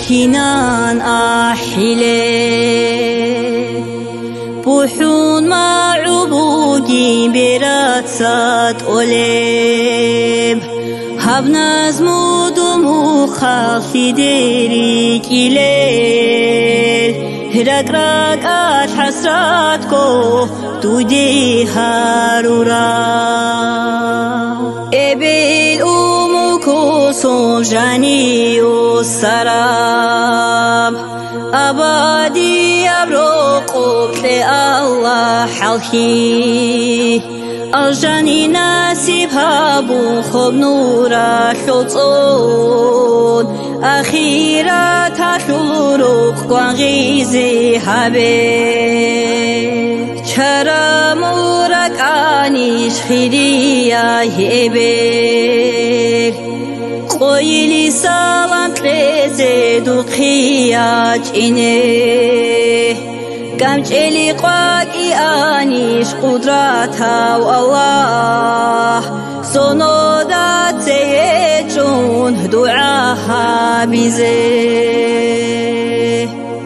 كنان أحيلي بوحون معبوجي براتسات أوليب هبناز مودمو خالتي ديريك إليه هرق رقات حسراتكو دودي هارورا إبل أموكو سوجاني والسراب أبادي أبروقك لألله حلخي الجاني ناسبها بوخب نورا حلطون أخيرا تحلوروق قوانغيزي حبي چرا مورك عنيش خيريا يبير قويلي سلام تلزي دوقيا جيني قمجلي قواكي عنيش قدراتها والله صنودات سيجون دعاها بزي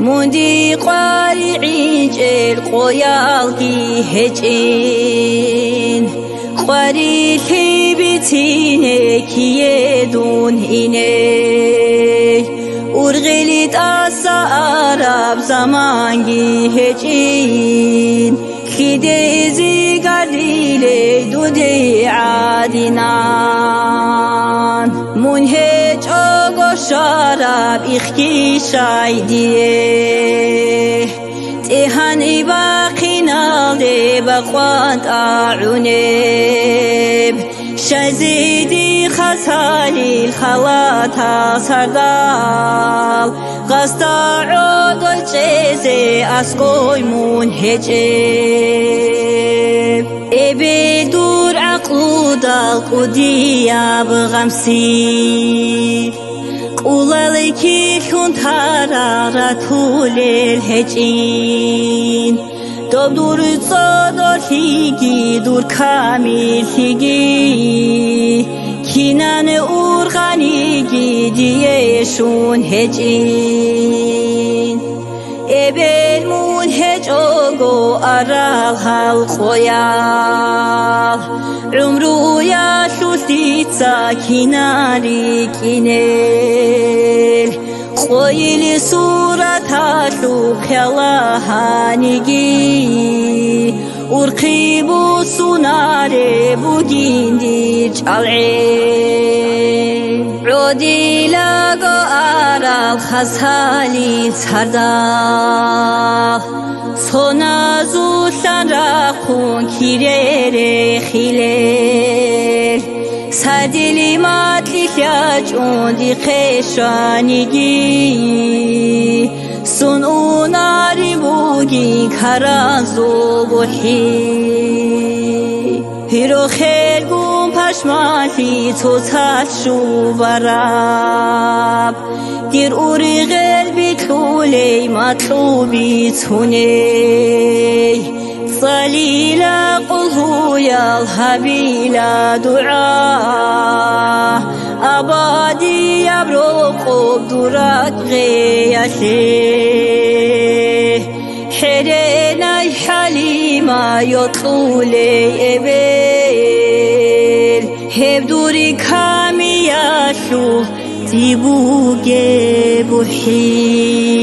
موندي قاري عيجل قويالكي هجين قاري الحبتيني كي يدون إني أرغلت أسارب زمانجي هجين خديزي قديلي دودي عادنان منهج أغو شراب إخكي شايديه تهاني باقي نالي بقوات أعونيب شزيدي خسالي الخلاطة سردال غستا عودل جيزي أسقوي منهجيب إبي دور عقلو دال قديا بغمسي قولالكي خون تارارا طولي الهجين دوب دور صدر هيجي دور كامل هيجي كنان أورغانيجي ديشون هجين إبل منهج أوغو أرال هالخويال عمرو يا شوثيتسا كناري كنيل خويلي صورتها شوخ يلاهانيجي أرقيبو سوناري بوجيندي جالعي عودي لاغو أرال خسالي تردال صنازو سنرقون كيريري خيليل سادلي ماتلي خياجون دي خيشانيجي سنو ناري بوغي كرازو بوحي هيرو خير قوم پشمالی تو تشو براب دير أوري قلبي تلولي مطلوبي توني صليلا قلهو يا الهبيلا دعاء أبادي يبرقب دورك غياشي حرينا الحليمة يطولي إبير هب دوري كامي ياشو تيبوغي بوحي